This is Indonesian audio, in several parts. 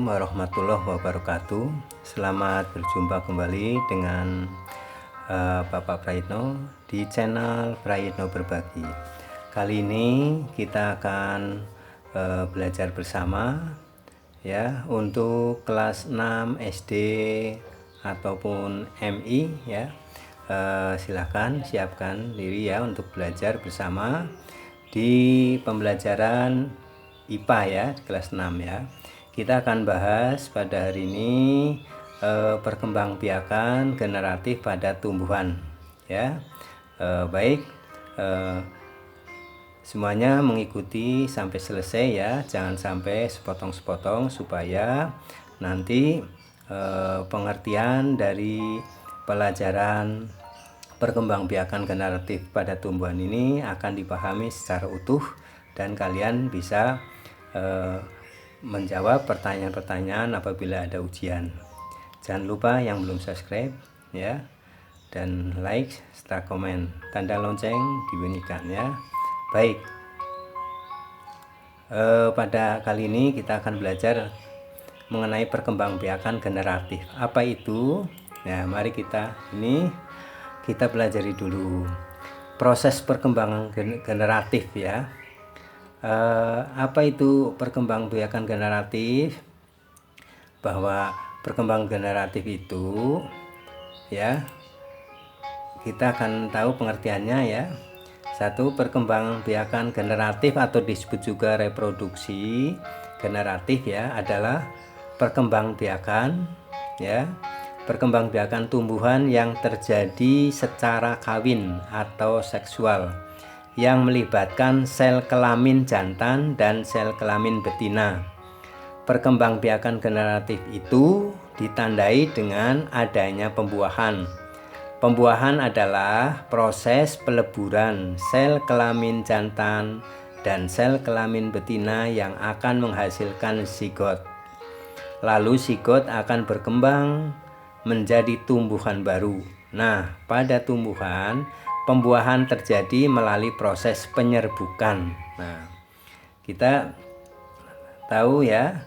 Assalamualaikum warahmatullahi wabarakatuh. Selamat berjumpa kembali dengan Bapak Prayitno di channel Prayitno Berbagi. Kali ini kita akan belajar bersama ya untuk kelas 6 SD ataupun MI ya. Silahkan siapkan diri ya untuk belajar bersama di pembelajaran IPA ya, kelas 6 ya. Kita akan bahas pada hari ini perkembangbiakan generatif pada tumbuhan ya. Baik, semuanya mengikuti sampai selesai ya, jangan sampai sepotong-sepotong supaya nanti pengertian dari pelajaran perkembangbiakan generatif pada tumbuhan ini akan dipahami secara utuh dan kalian bisa menjawab pertanyaan-pertanyaan apabila ada ujian. Jangan lupa yang belum subscribe ya, dan like serta komen, tanda lonceng dibunyikan ya. Baik, pada kali ini kita akan belajar mengenai perkembangbiakan generatif. Apa itu? Nah, mari kita pelajari dulu proses perkembangan generatif ya. Apa itu perkembangbiakan generatif? Bahwa perkembangan generatif itu ya, kita akan tahu pengertiannya ya. Satu, perkembangbiakan generatif atau disebut juga reproduksi generatif ya, adalah perkembangbiakan ya, perkembangbiakan tumbuhan yang terjadi secara kawin atau seksual yang melibatkan sel kelamin jantan dan sel kelamin betina. Perkembangbiakan generatif itu ditandai dengan adanya pembuahan. Pembuahan adalah proses peleburan sel kelamin jantan dan sel kelamin betina yang akan menghasilkan zigot. Lalu zigot akan berkembang menjadi tumbuhan baru. Nah, pada tumbuhan pembuahan terjadi melalui proses penyerbukan. Nah, kita tahu ya,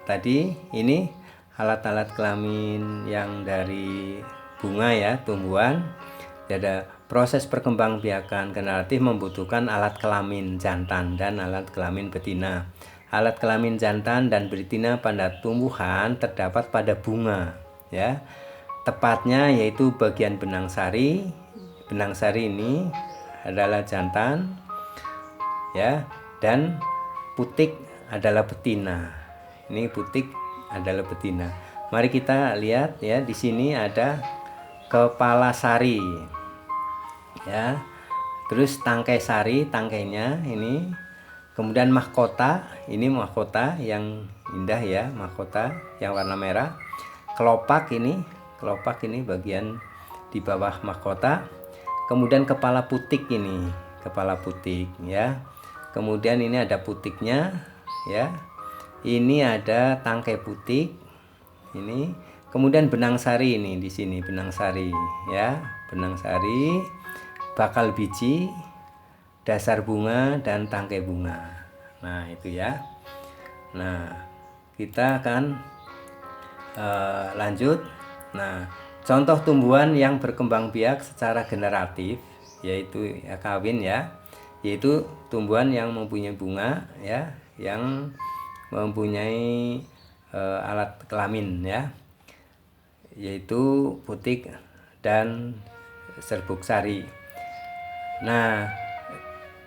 tadi ini alat-alat kelamin yang dari bunga ya, tumbuhan. Jadi proses perkembangbiakan generatif membutuhkan alat kelamin jantan dan alat kelamin betina. Alat kelamin jantan dan betina pada tumbuhan terdapat pada bunga ya. Tepatnya yaitu bagian benang sari. Benang sari ini adalah jantan ya, dan putik adalah betina. Ini putik adalah betina. Mari kita lihat ya, di sini ada kepala sari ya. Terus tangkai sari, tangkainya ini. Kemudian mahkota, ini mahkota yang indah ya, mahkota yang warna merah. Kelopak ini bagian di bawah mahkota. Kemudian kepala putik ini, kepala putik ya. Kemudian ini ada putiknya ya. Ini ada tangkai putik ini. Kemudian benang sari ini di sini, benang sari ya, benang sari, bakal biji, dasar bunga dan tangkai bunga. Nah, itu ya. Nah, kita akan lanjut. Nah, contoh tumbuhan yang berkembang biak secara generatif yaitu ya, kawin ya, yaitu tumbuhan yang mempunyai bunga ya, yang mempunyai alat kelamin ya, yaitu putik dan serbuk sari. Nah,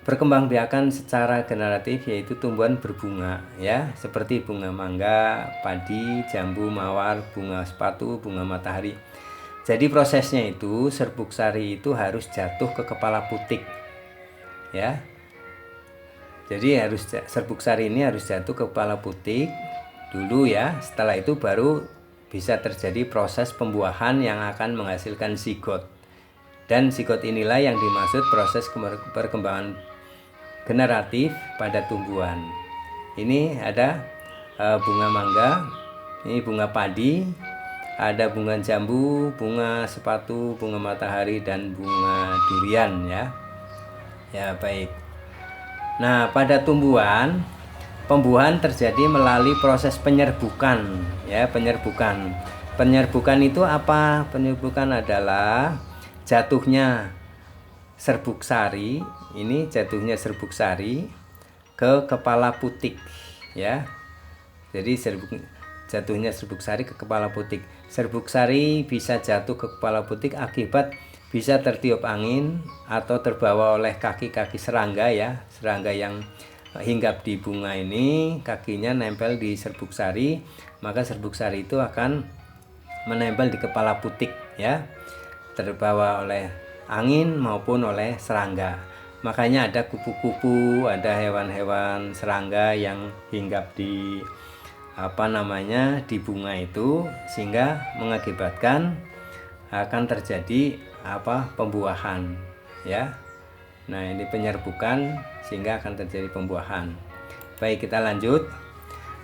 perkembangbiakan secara generatif yaitu tumbuhan berbunga ya, seperti bunga mangga, padi, jambu, mawar, bunga sepatu, bunga matahari. Jadi prosesnya itu serbuk sari itu harus jatuh ke kepala putik ya. Jadi serbuk sari ini harus jatuh ke kepala putik dulu ya. Setelah itu baru bisa terjadi proses pembuahan yang akan menghasilkan zigot. Dan zigot inilah yang dimaksud proses perkembangan generatif pada tumbuhan. Ini ada bunga mangga, ini bunga padi, ada bunga jambu, bunga sepatu, bunga matahari, dan bunga durian ya. Ya, baik. Nah, pada tumbuhan Pembuahan terjadi melalui proses penyerbukan, ya, penyerbukan. Penyerbukan itu apa? Penyerbukan adalah jatuhnya serbuk sari, ini jatuhnya serbuk sari ke kepala putik, ya. Jadi jatuhnya serbuk sari ke kepala putik. Serbuk sari bisa jatuh ke kepala putik akibat bisa tertiup angin atau terbawa oleh kaki-kaki serangga, ya, serangga yang hinggap di bunga ini, kakinya nempel di serbuk sari, maka serbuk sari itu akan menempel di kepala putik, ya, terbawa oleh angin maupun oleh serangga. Makanya ada kupu-kupu, ada hewan-hewan serangga yang hinggap di di bunga itu, sehingga mengakibatkan akan terjadi pembuahan, ya. Nah, ini penyerbukan sehingga akan terjadi pembuahan. Baik, kita lanjut.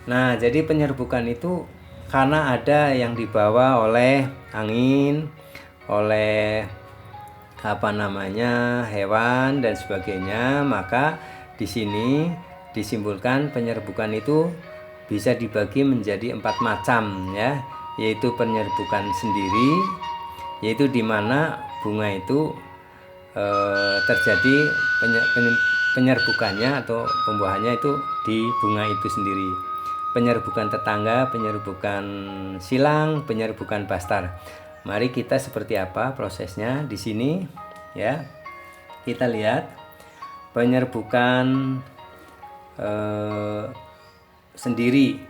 Nah, jadi penyerbukan itu karena ada yang dibawa oleh angin, oleh hewan dan sebagainya, maka di sini disimpulkan penyerbukan itu bisa dibagi menjadi 4 macam, ya, yaitu penyerbukan sendiri, yaitu di mana bunga itu terjadi penyerbukannya atau pembuahannya itu di bunga itu sendiri. Penyerbukan tetangga, penyerbukan silang, penyerbukan bastar. Mari kita seperti apa prosesnya di sini, ya. Kita lihat penyerbukan sendiri,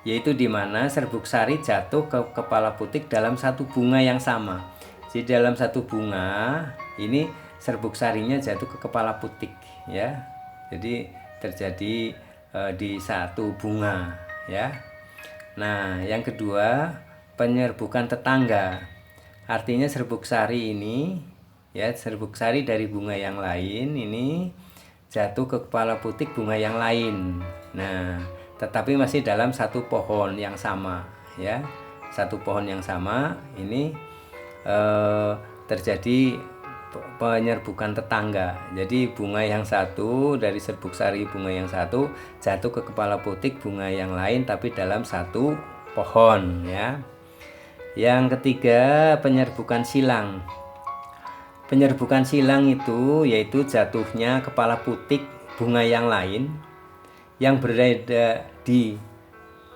yaitu di mana serbuk sari jatuh ke kepala putik dalam satu bunga yang sama. Jadi dalam satu bunga ini serbuk sarinya jatuh ke kepala putik, ya. Jadi terjadi di satu bunga, ya. Nah, yang kedua, penyerbukan tetangga. Artinya serbuk sari ini, ya, serbuk sari dari bunga yang lain ini jatuh ke kepala putik bunga yang lain. Nah, tetapi masih dalam satu pohon yang sama, ya. Satu pohon yang sama ini terjadi penyerbukan tetangga. Jadi bunga yang satu dari serbuk sari bunga yang satu jatuh ke kepala putik bunga yang lain tapi dalam satu pohon, ya. Yang ketiga, penyerbukan silang. Penyerbukan silang itu yaitu jatuhnya kepala putik bunga yang lain yang berada di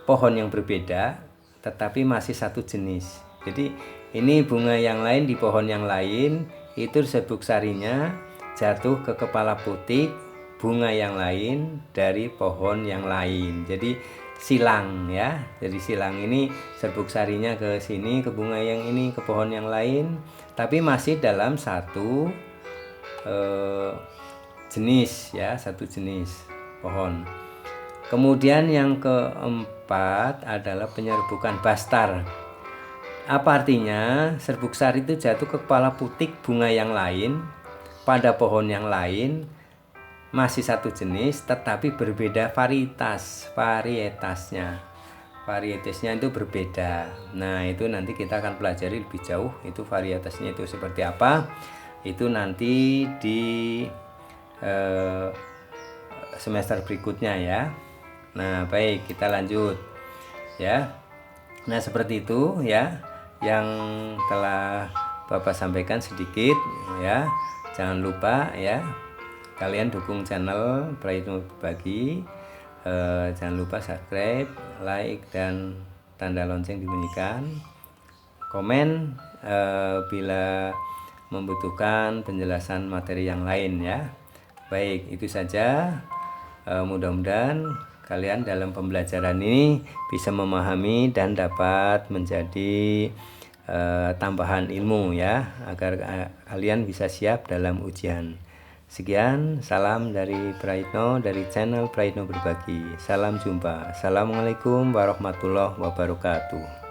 pohon yang berbeda tetapi masih satu jenis. Jadi ini bunga yang lain di pohon yang lain, itu serbuk sarinya jatuh ke kepala putik bunga yang lain dari pohon yang lain. Jadi silang, ya. Jadi silang ini serbuk sarinya ke sini, ke bunga yang ini, ke pohon yang lain, tapi masih dalam satu jenis, ya, satu jenis pohon. Kemudian yang keempat adalah penyerbukan bastar. Apa artinya? Serbuk sari itu jatuh ke kepala putik bunga yang lain pada pohon yang lain, masih satu jenis tetapi berbeda varietasnya itu berbeda. Nah, itu nanti kita akan pelajari lebih jauh, itu varietasnya itu seperti apa, itu nanti di semester berikutnya, ya. Nah, baik, kita lanjut, ya. Nah, seperti itu, ya, yang telah Bapak sampaikan sedikit, ya. Jangan lupa, ya, kalian dukung channel Praitno Berbagi. Jangan lupa subscribe, like, dan tanda lonceng dibunyikan. Komen bila membutuhkan penjelasan materi yang lain, ya. Baik, itu saja. Mudah-mudahan kalian dalam pembelajaran ini bisa memahami dan dapat menjadi tambahan ilmu, ya, agar kalian bisa siap dalam ujian. Sekian, salam dari Praitno, dari channel Praitno Berbagi. Salam jumpa. Assalamualaikum warahmatullahi wabarakatuh.